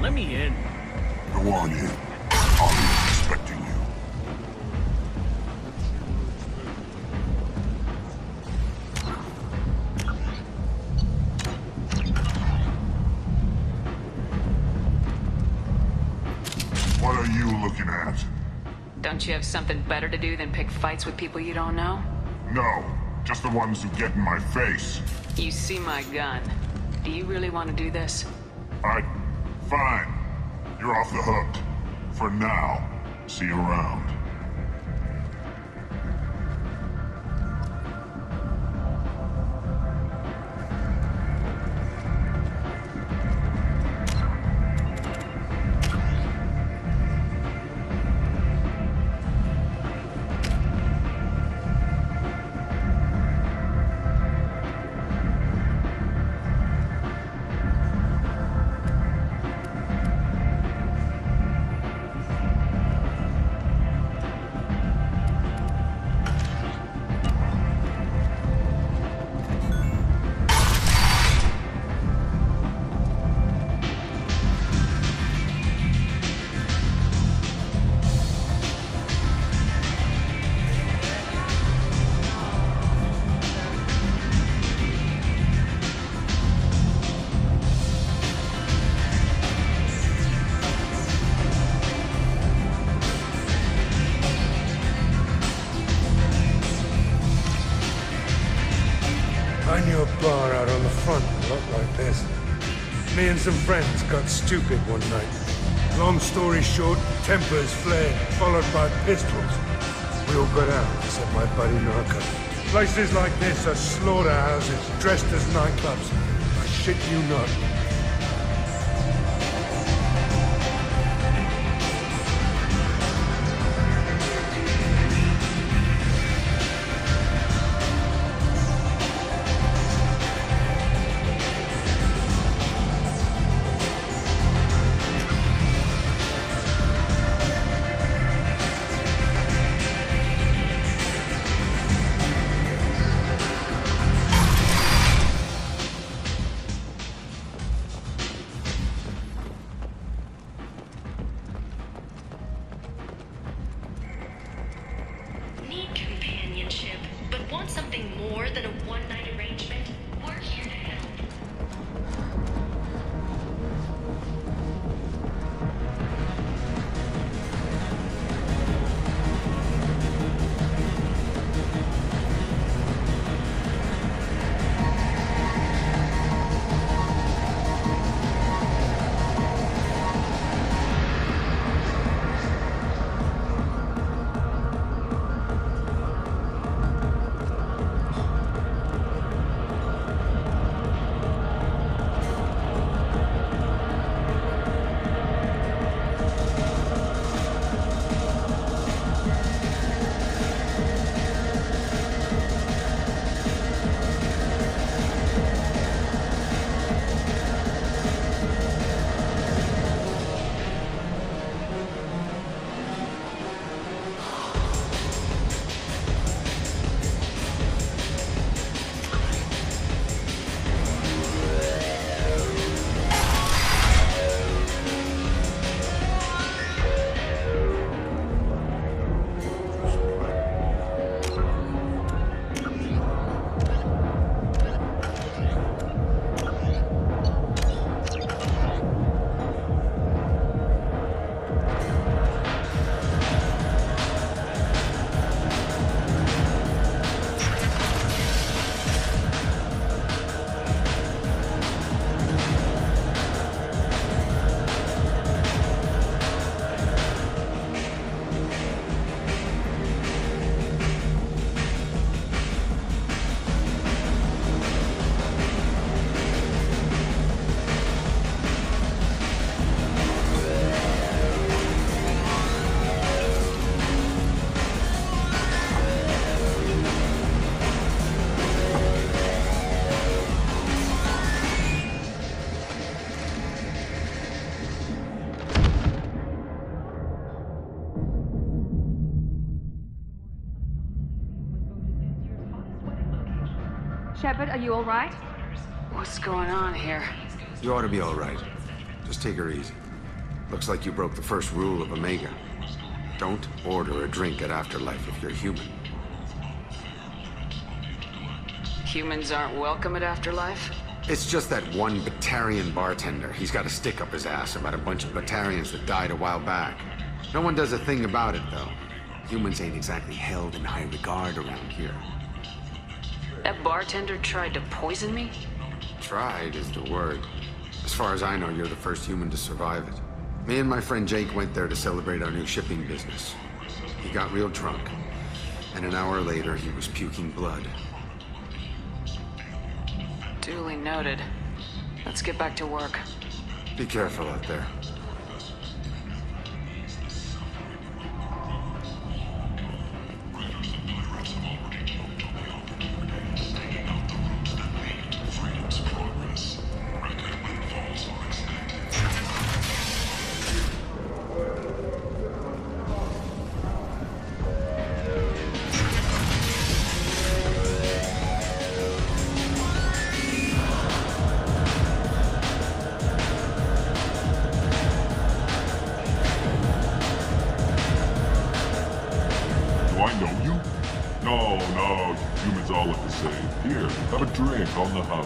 let me in. Go on in. Aria's expecting you. What are you looking at? Don't you have something better to do than pick fights with people you don't know? No, just the ones who get in my face. You see my gun. Do you really want to do this? Fine. You're off the hook. For now. See you around. I knew a bar out on the front that looked like this. Me and some friends got stupid one night. Long story short, tempers flared, followed by pistols. We all got out, except my buddy Narco. Places like this are slaughterhouses, dressed as nightclubs. I shit you not. Need companionship, but want something more than a one-night arrangement? We're here to help. Shepard, are you all right? What's going on here? You ought to be all right. Just take her easy. Looks like you broke the first rule of Omega. Don't order a drink at Afterlife if you're human. Humans aren't welcome at Afterlife? It's just that one Batarian bartender. He's got a stick up his ass about a bunch of Batarians that died a while back. No one does a thing about it, though. Humans ain't exactly held in high regard around here. That bartender tried to poison me? Tried is the word. As far as I know, you're the first human to survive it. Me and my friend Jake went there to celebrate our new shipping business. He got real drunk, and an hour later he was puking blood. Duly noted. Let's get back to work. Be careful out there. On the house.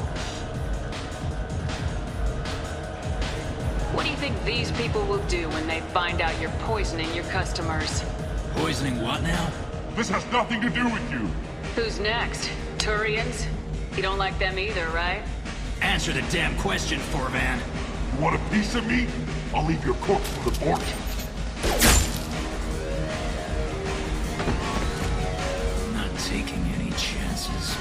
What do you think these people will do when they find out you're poisoning your customers? Poisoning what now? This has nothing to do with you. Who's next? Turians? You don't like them either, right? Answer the damn question, Forvan. You want a piece of me? I'll leave your corpse for the fortune. Not taking any chances.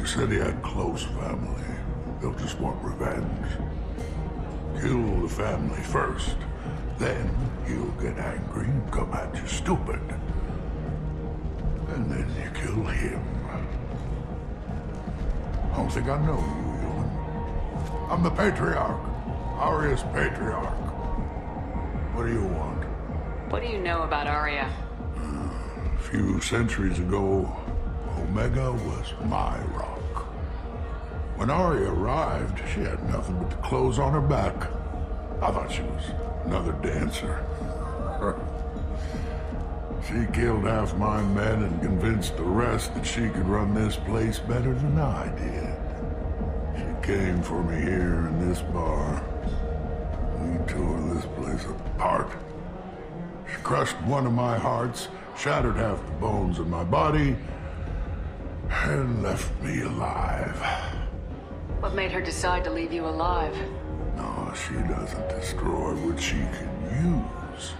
Said he had close family. They'll just want revenge. Kill the family first. Then he'll get angry and come at you stupid. And then you kill him. I don't think I know you, human. I'm the Patriarch. Aria's Patriarch. What do you want? What do you know about Aria? A few centuries ago, Omega was my rock. When Aria arrived, she had nothing but the clothes on her back. I thought she was another dancer. She killed half my men and convinced the rest that she could run this place better than I did. She came for me here in this bar. We tore this place apart. She crushed one of my hearts, shattered half the bones in my body, and left me alive. What made her decide to leave you alive? No, she doesn't destroy what she can use.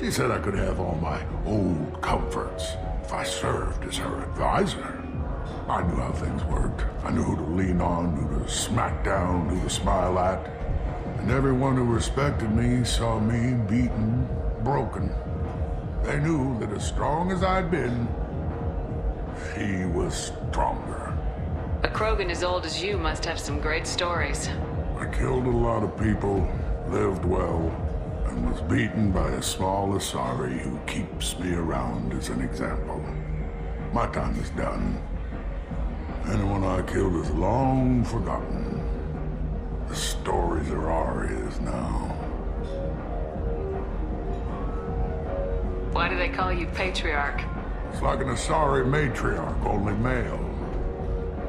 She said I could have all my old comforts if I served as her advisor. I knew how things worked. I knew who to lean on, who to smack down, who to smile at. And everyone who respected me saw me beaten, broken. They knew that as strong as I'd been, she was stronger. A Krogan as old as you must have some great stories. I killed a lot of people, lived well, and was beaten by a small Asari who keeps me around as an example. My time is done. Anyone I killed is long forgotten. The stories are Aria's now. Why do they call you Patriarch? It's like an Asari matriarch, only male.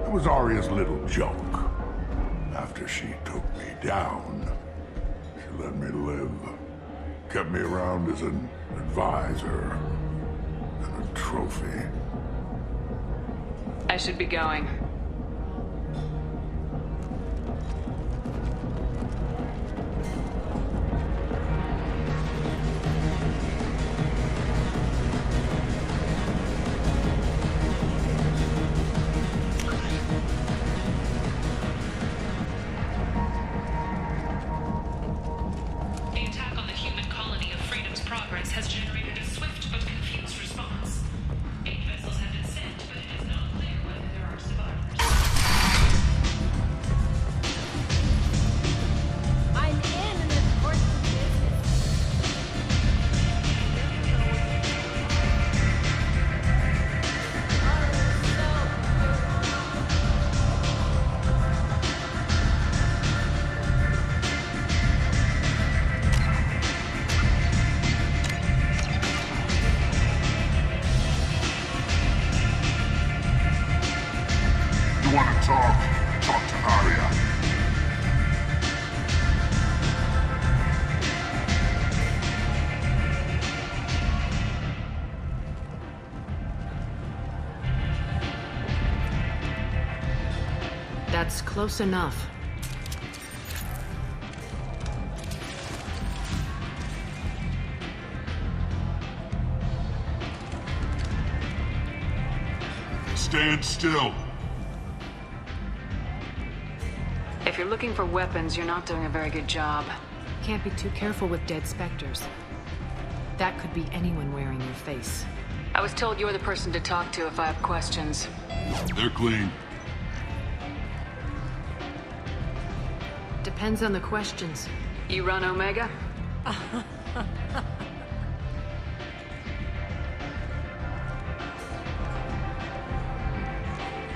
It was Aria's little joke. After she took me down, she let me live. Kept me around as an advisor and a trophy. I should be going. Has generated a swift but confused response. 8 vessels have been sent, but it is not clear whether there are survivors. That's close enough. Stand still. If you're looking for weapons, you're not doing a very good job. Can't be too careful with dead specters. That could be anyone wearing your face. I was told you're the person to talk to if I have questions. They're clean. Depends on the questions. You run Omega?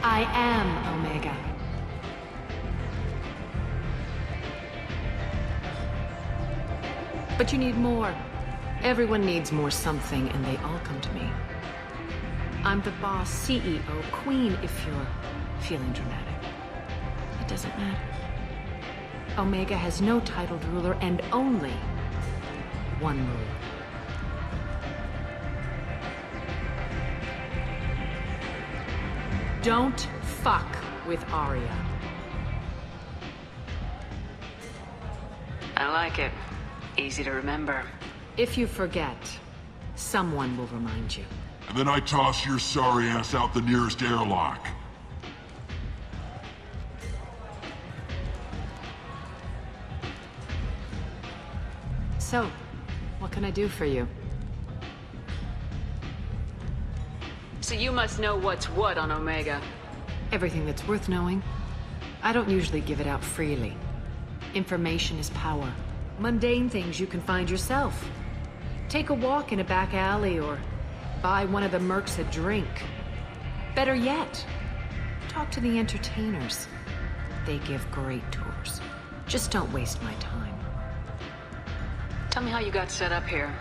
I am Omega. But you need more. Everyone needs more something, and they all come to me. I'm the boss, CEO, queen, if you're feeling dramatic. It doesn't matter. Omega has no titled ruler and only one ruler. Don't fuck with Aria. I like it. Easy to remember. If you forget, someone will remind you. And then I toss your sorry ass out the nearest airlock. So, what can I do for you? So you must know what's what on Omega. Everything that's worth knowing. I don't usually give it out freely. Information is power. Mundane things you can find yourself. Take a walk in a back alley or buy one of the mercs a drink. Better yet, talk to the entertainers. They give great tours. Just don't waste my time. Tell me how you got set up here.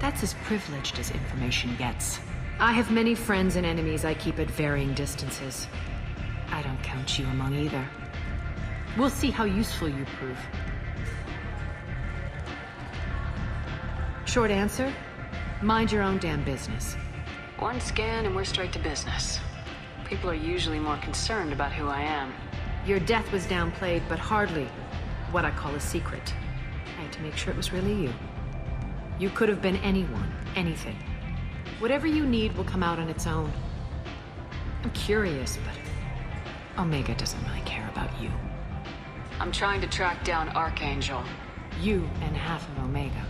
That's as privileged as information gets. I have many friends and enemies I keep at varying distances. I don't count you among either. We'll see how useful you prove. Short answer, mind your own damn business. One scan and we're straight to business. People are usually more concerned about who I am. Your death was downplayed, but hardly what I call a secret. I had to make sure it was really you. You could have been anyone, anything. Whatever you need will come out on its own. I'm curious, but Omega doesn't really care about you. I'm trying to track down Archangel. You and half of Omega.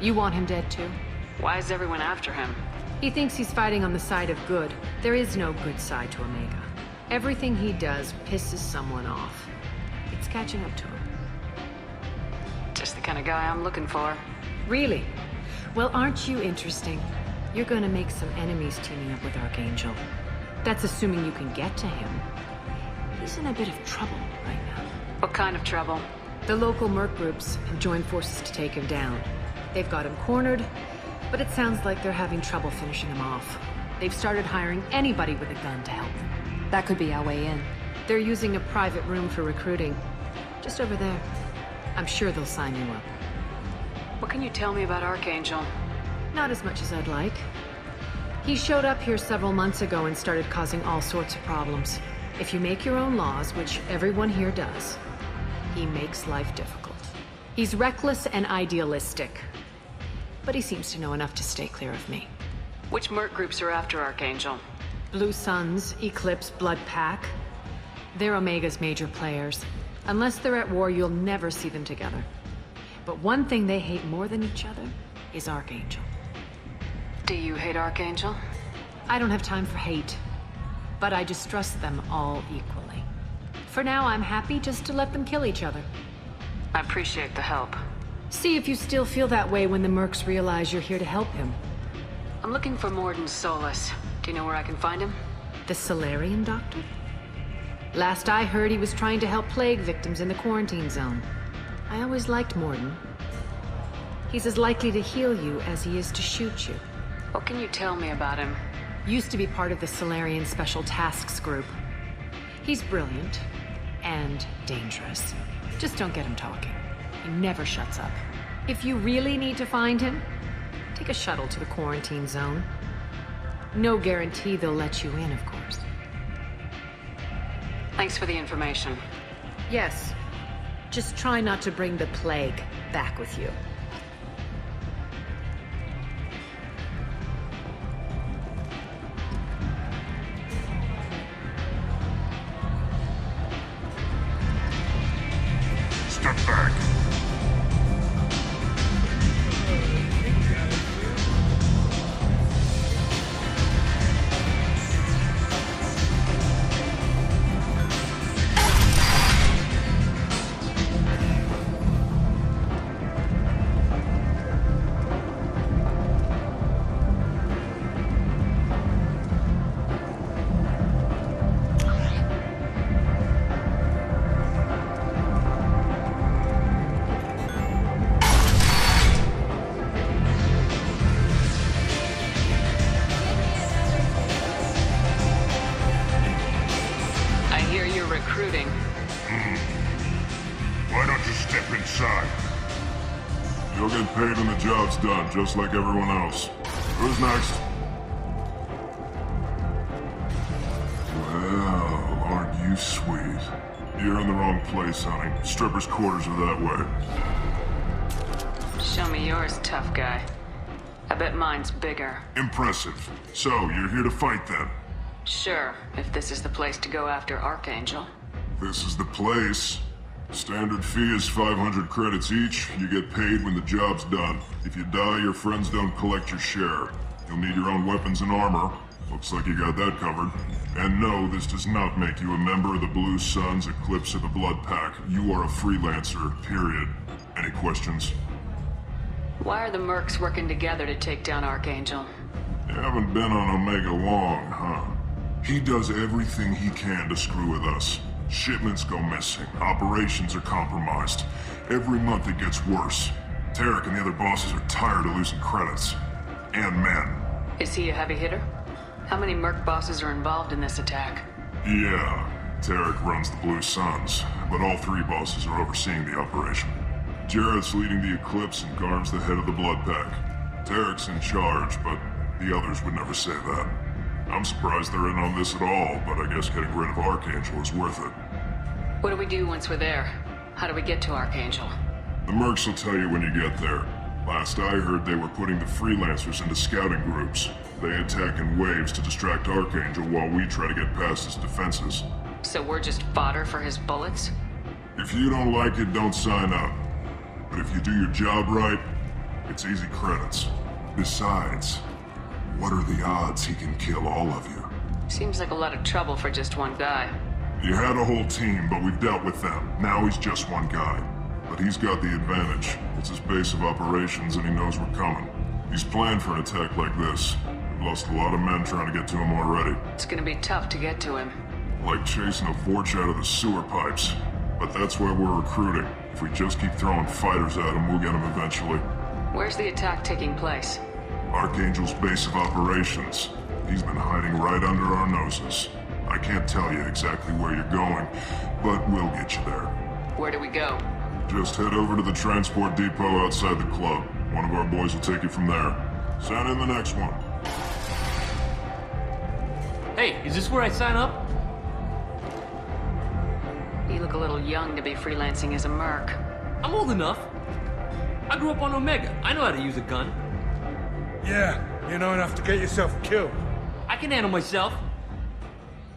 You want him dead too? Why is everyone after him? He thinks he's fighting on the side of good. There is no good side to Omega. Everything he does pisses someone off. It's catching up to him. Just the kind of guy I'm looking for. Really? Well, aren't you interesting? You're gonna make some enemies teaming up with Archangel. That's assuming you can get to him. He's in a bit of trouble right now. What kind of trouble? The local merc groups have joined forces to take him down. They've got him cornered, but it sounds like they're having trouble finishing him off. They've started hiring anybody with a gun to help them. That could be our way in. They're using a private room for recruiting. Just over there. I'm sure they'll sign you up. What can you tell me about Archangel? Not as much as I'd like. He showed up here several months ago and started causing all sorts of problems. If you make your own laws, which everyone here does, he makes life difficult. He's reckless and idealistic. But he seems to know enough to stay clear of me. Which merc groups are after Archangel? Blue Suns, Eclipse, Blood Pack. They're Omega's major players. Unless they're at war, you'll never see them together. But one thing they hate more than each other is Archangel. Do you hate Archangel? I don't have time for hate, but I distrust them all equally. For now, I'm happy just to let them kill each other. I appreciate the help. See if you still feel that way when the mercs realize you're here to help him. I'm looking for Mordin's Solace. Do you know where I can find him? The Solarian doctor? Last I heard, he was trying to help plague victims in the quarantine zone. I always liked Mordin. He's as likely to heal you as he is to shoot you. What can you tell me about him? Used to be part of the Solarian Special Tasks Group. He's brilliant and dangerous. Just don't get him talking. He never shuts up. If you really need to find him, take a shuttle to the quarantine zone. No guarantee they'll let you in, of course. Thanks for the information. Yes. Just try not to bring the plague back with you. Step back. Recruiting. Why don't you step inside? You'll get paid when the job's done, just like everyone else. Who's next? Well, aren't you sweet? You're in the wrong place, honey. Strippers' quarters are that way. Show me yours, tough guy. I bet mine's bigger. Impressive. So, you're here to fight then? Sure, if this is the place to go after Archangel. This is the place. Standard fee is 500 credits each. You get paid when the job's done. If you die, your friends don't collect your share. You'll need your own weapons and armor. Looks like you got that covered. And no, this does not make you a member of the Blue Suns, Eclipse, or the Blood Pack. You are a freelancer, period. Any questions? Why are the mercs working together to take down Archangel? You haven't been on Omega long, huh? He does everything he can to screw with us. Shipments go missing. Operations are compromised. Every month it gets worse. Tarek and the other bosses are tired of losing credits. And men. Is he a heavy hitter? How many merc bosses are involved in this attack? Yeah, Tarek runs the Blue Suns, but all three bosses are overseeing the operation. Jarrett's leading the Eclipse and Garm's the head of the Blood Pack. Tarek's in charge, but the others would never say that. I'm surprised they're in on this at all, but I guess getting rid of Archangel is worth it. What do we do once we're there? How do we get to Archangel? The mercs will tell you when you get there. Last I heard, they were putting the freelancers into scouting groups. They attack in waves to distract Archangel while we try to get past his defenses. So we're just fodder for his bullets? If you don't like it, don't sign up. But if you do your job right, it's easy credits. Besides, what are the odds he can kill all of you? Seems like a lot of trouble for just one guy. You had a whole team, but we've dealt with them. Now he's just one guy. But he's got the advantage. It's his base of operations and he knows we're coming. He's planned for an attack like this. We've lost a lot of men trying to get to him already. It's gonna be tough to get to him. Like chasing a Vorch out of the sewer pipes. But that's why we're recruiting. If we just keep throwing fighters at him, we'll get him eventually. Where's the attack taking place? Archangel's base of operations. He's been hiding right under our noses. I can't tell you exactly where you're going, but we'll get you there. Where do we go? Just head over to the transport depot outside the club. One of our boys will take you from there. Send in the next one. Hey, is this where I sign up? You look a little young to be freelancing as a merc. I'm old enough. I grew up on Omega. I know how to use a gun. Yeah, you know enough to get yourself killed. I can handle myself.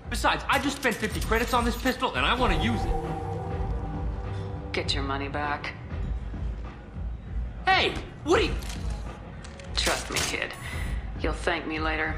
Besides, I just spent 50 credits on this pistol and I want to use it. Get your money back. Hey, what are you... Trust me, kid. You'll thank me later.